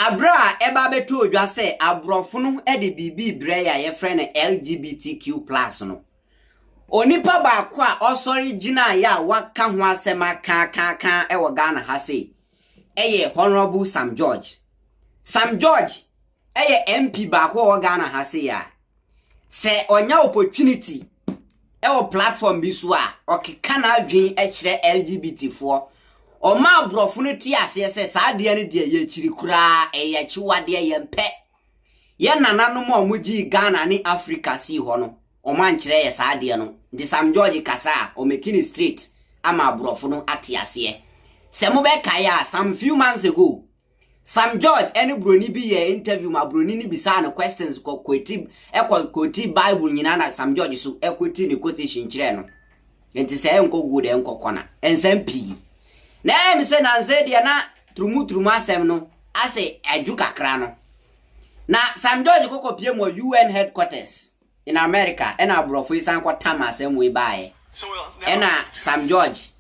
Abra eba betu odwa se abrofo no e de bibi bre ya ye frɛ LGBTQ+ no. Onipa ba ko a osori gina ya waka ho asema kan e wo Ghana ha se. Eye Honorable Sam George. Sam George eye MP ba ko wo Ghana ha se ya. Se onya opportunity e wo platform bi so a okeka na adwen e kire LGBT fo. Oma abrofo no ti ase se saa de ne de ye chiri kura ye chiwade ye mpe ye nananom omugi Ghana ni Africa si ho no oma nkire ye saa de no ndi Sam George kasa o mekini street ama abrofo no ate ase se mo be kaya some few months ago Sam George any broni bi ye interview ma broni ni bisa na questions kweti Bible nyina na Sam George so ekweti ni quotation kire no enti se enko good enko kona ensam pii na me say na nze dia na trumu asem no ase aju kakra no na Sam George kokopie mo UN headquarters in America and abrofo isan kwata asem we bae na Sam George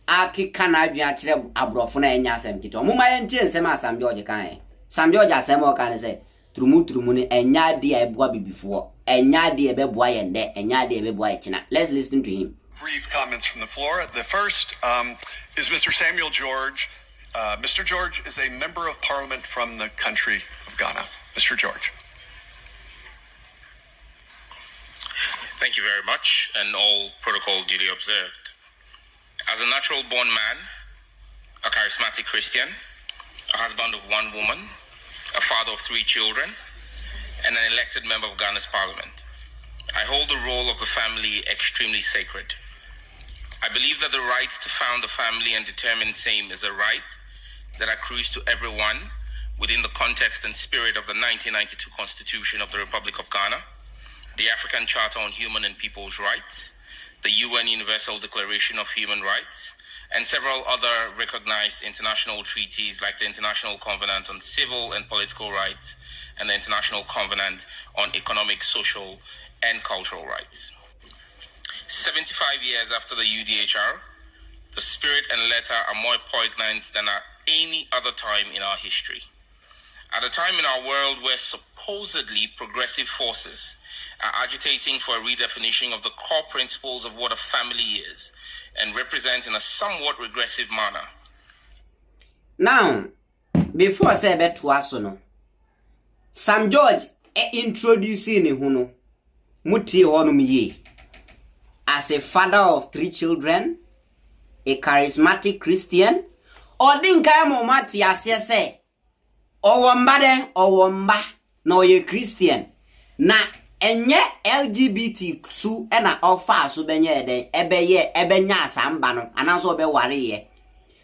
akika na adwen akire abrofo na enya asem kito mo ma yentie nsem Sam George kan Sam George asem o kan say trumu ne enya dia eboa bibifo enya dia beboa yende enya dia beboa ekina. Let's listen to him. Brief comments from the floor. The first is Mr. Samuel George. Mr. George is a member of parliament from the country of Ghana. Mr. George. Thank you very much, and all protocol duly observed. As a natural-born man, a charismatic Christian, a husband of one woman, a father of 3 children, and an elected member of Ghana's parliament, I hold the role of the family extremely sacred. I believe that the right to found a family and determine same is a right that accrues to everyone within the context and spirit of the 1992 Constitution of the Republic of Ghana, the African Charter on Human and People's Rights, the UN Universal Declaration of Human Rights, and several other recognized international treaties like the International Covenant on Civil and Political Rights and the International Covenant on Economic, Social, and Cultural Rights. 75 years after the UDHR, the spirit and letter are more poignant than at any other time in our history. At a time in our world where supposedly progressive forces are agitating for a redefinition of the core principles of what a family is and represent in a somewhat regressive manner. Now, before I say that to us, Sam George introducing huno muti honum ye. As a father of 3 children, a charismatic Christian, or dinka mo mati asese, or wamba, no ye Christian, na enye LGBT su ena offer su benye de ebe nya asamba no anaso be ware ye.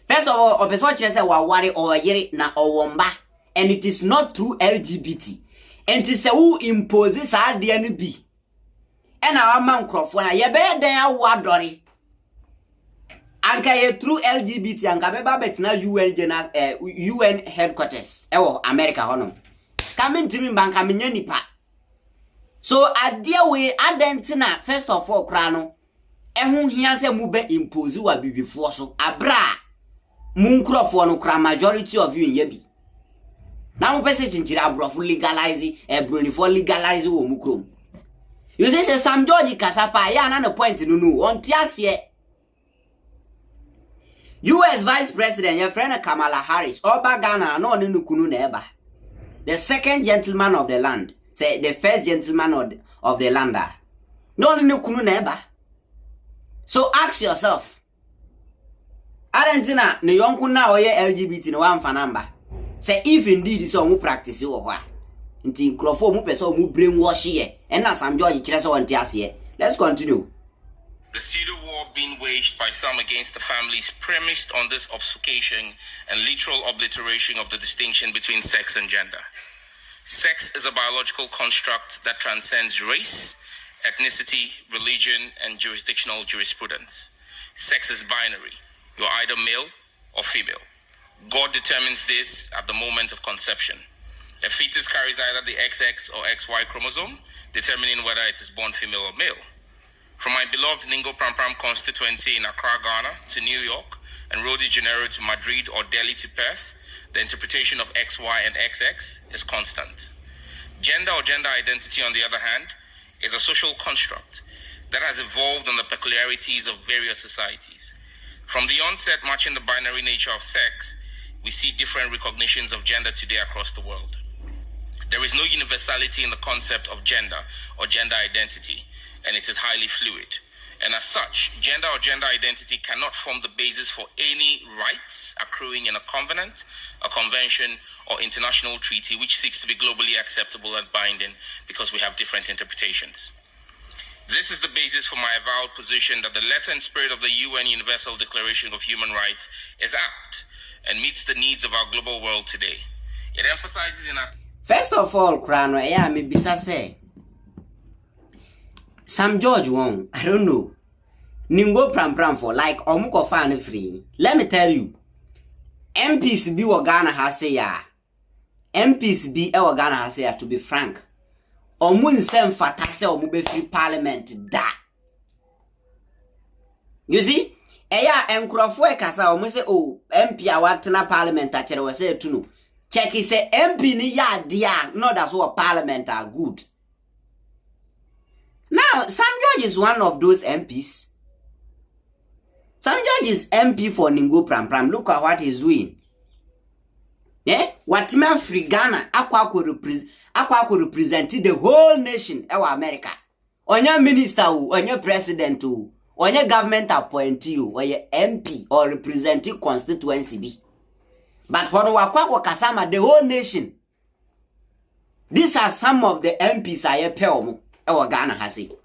First of all, opeso kire se wa ware or yere na owomba, and it is not through LGBT. And it is who imposes sa de no bi. Ena wa man krofo na ye be den awadori anka ye through LGBT anka be ba betina UN headquarters ewo America hono kamintimi banka menya nipa so adie we adentina first of all kra no ehun hia se mu be impose wa bibifo so abra mun krofo no kra majority of you in yebi na mo pese chinchira abrofo legalize ebronifo legalize wo mu krom. You say Sam George Kasapa, ya na point no on tiasie. US Vice President, your friend Kamala Harris, Oba Ghana, no nukunu neba. The second gentleman of the land, say the first gentleman of the lander. No nukunu neba. So ask yourself, Argentina, no yonku na oye LGBT no one fanamba. Say if indeed so mu practice you or nti nkrofo mu pese mu brainwash ye na Sam George kire so wanti ase. Let's continue. The pseudo war being waged by some against the families premised on this obfuscation and literal obliteration of the distinction between sex and gender. Sex is a biological construct that transcends race, ethnicity, religion, and jurisdictional jurisprudence. Sex is binary. You're either male or female. God determines this at the moment of conception. A fetus carries either the XX or XY chromosome, determining whether it is born female or male. From my beloved Ningo Prampram constituency in Accra, Ghana, to New York, and Rio de Janeiro to Madrid or Delhi to Perth, The interpretation of X, Y, and XX is constant. Gender or gender identity, on the other hand, is a social construct that has evolved on the peculiarities of various societies. From the onset, matching the binary nature of sex, we see different recognitions of gender today across the world. There is no universality in the concept of gender or gender identity, and it is highly fluid. And as such, gender or gender identity cannot form the basis for any rights accruing in a covenant, a convention, or international treaty which seeks to be globally acceptable and binding because we have different interpretations. This is the basis for my avowed position that the letter and spirit of the UN Universal Declaration of Human Rights is apt and meets the needs of our global world today. It emphasizes in our... First of all, Krano, yeah, me bisa say. Sam George won, I don't know. Ningo pram for like omuko fan free. Let me tell you. MPs be Ghana has say ya. MPs be our Ghana has say ya, to be frank. Omun sem fatase omube free parliament da. You see? Eya enkrofo e kasa omu say oh MP awatena parliament a chere we say tunu. Check it say MP ni ya dia, not that's what parliament are good. Now, Sam George is one of those MPs. Sam George is MP for Ningo Pram. Look at what he's doing. Yeah? What man free Ghana, Aqua could represent the whole nation, our America. On your minister, on your president, on your government appointee, or your MP, or representing constituency be. But for Wakwa Kasama, the whole nation. These are some of the MPs I pelmo, our Ghana has it.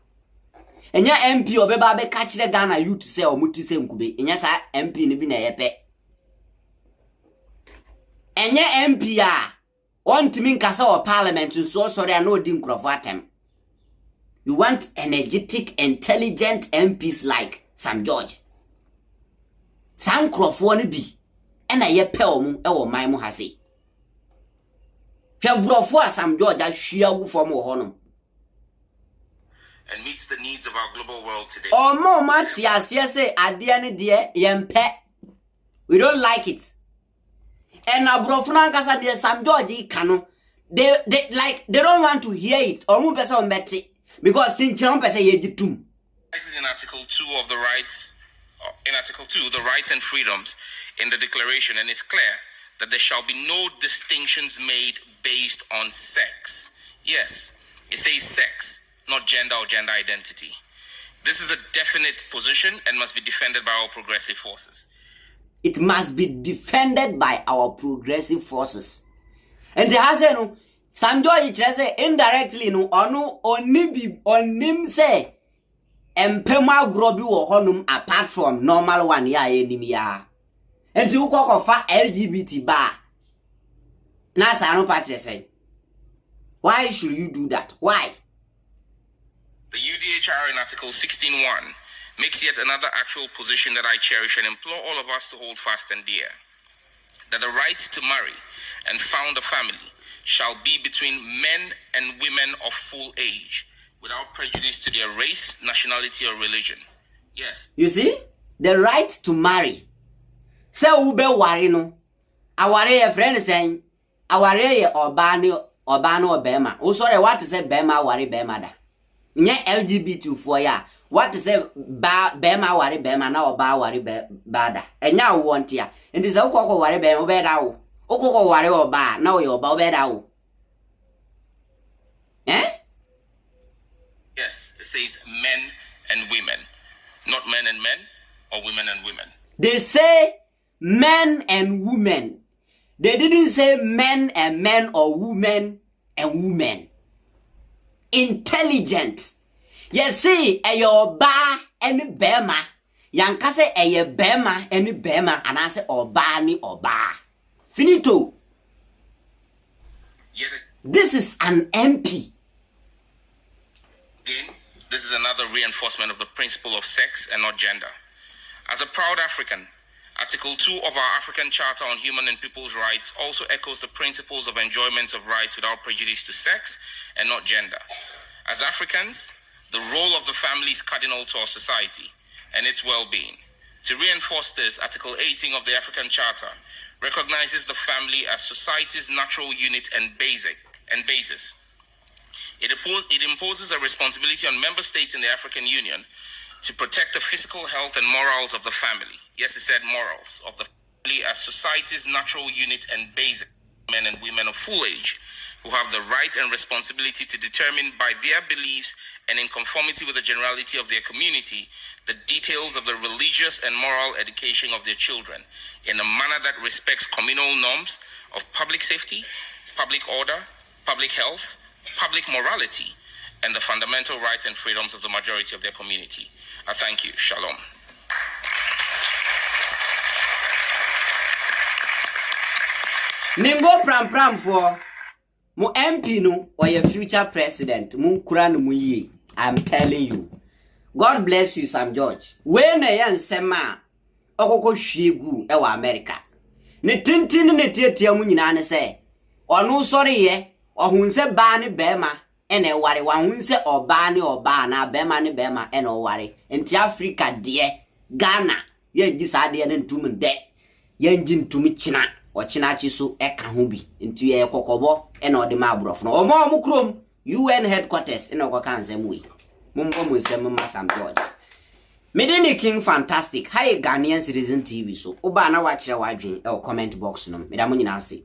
And your MP or Beba catch the Ghana you to say or Muti Mkube, and yes, MP ni bina yepe. And your MP want to mean Casa or Parliament to so sorry I know Dim Crofatem. You want energetic, intelligent MPs like Sam George. Sam Crawford be. And I ye pelmu ewo maimu hasi. February Sam George a shiagu for mo honum. And meets the needs of our global world today. Oh mo Matias say adiani die yempe. We don't like it. And abrofuna kasa die Sam George kanu. They don't want to hear it. Omu pesa ombeti because chinchon pesa yejitum. This is in Article 2 of the rights. In Article 2, the rights and freedoms in the Declaration, and it's clear that there shall be no distinctions made based on sex. Yes, it says sex, not gender or gender identity. This is a definite position and must be defended by our progressive forces. It must be defended by our progressive forces. And the has no Sanjo say indirectly no onu onim say empema grobi wo honum apart from normal one ya enim ya. And you go for LGBT bar. Na sa no patche say. Why should you do that? Why? The UDHR in Article 16.1 makes yet another actual position that I cherish and implore all of us to hold fast and dear. That the right to marry and found a family shall be between men and women of full age, without prejudice to their race, nationality, or religion. Yes. You see? The right to marry. Say ube wari no. Aware ye friend saying, aware ye obano obema. Oh sorry, what to say bema wari bema da. Nye LGBT for ya. What to say bema wari bema na oba wari bada. Enya want ya. And this ukoko wari bema obeda o. Ukoko wari oba na oyo oba obeda o. Eh? Yes, it says men and women, not men and men or women and women. They say men and women. They didn't say men and men or women and women. Intelligent. You see, ayo ba any bema. Yankase aye bema any bema and I say oba ni oba. Finito. This is an MP. Again, this is another reinforcement of the principle of sex and not gender. As a proud African, Article 2 of our African Charter on Human and People's Rights also echoes the principles of enjoyment of rights without prejudice to sex and not gender. As Africans, the role of the family is cardinal to our society and its well-being. To reinforce this, Article 18 of the African Charter recognizes the family as society's natural unit and basis. It imposes a responsibility on member states in the African Union to protect the physical health and morals of the family. Yes, it said morals of the family as society's natural unit and basic. Men and women of full age who have the right and responsibility to determine by their beliefs and in conformity with the generality of their community the details of the religious and moral education of their children in a manner that respects communal norms of public safety, public order, public health, public morality, and the fundamental rights and freedoms of the majority of their community. I thank you. Shalom. Mingo pram for mo MP no or your future president mo kura no mo yie. I'm telling you. God bless you, Sam George. When na yan sema okoko hwiegu e wa America. Ne tintin ne tietia mu nyina ne se onu sori ye ohun se ba ne bema ene ware wa hun se oba ne oba na bema ne bema ene ware. Enti Africa de Ghana ye gisa de ne ntum de ye njintum china ochinachi so eka ho bi nti ye kokobo ene ode ma abrofo no omo krom UN headquarters ene okoka ansem we mumbo musem ma Sam George Medini King fantastic hi Ghanaian Citizen TV so oba na wa kire wa dwen e comment box no medamo nyina ase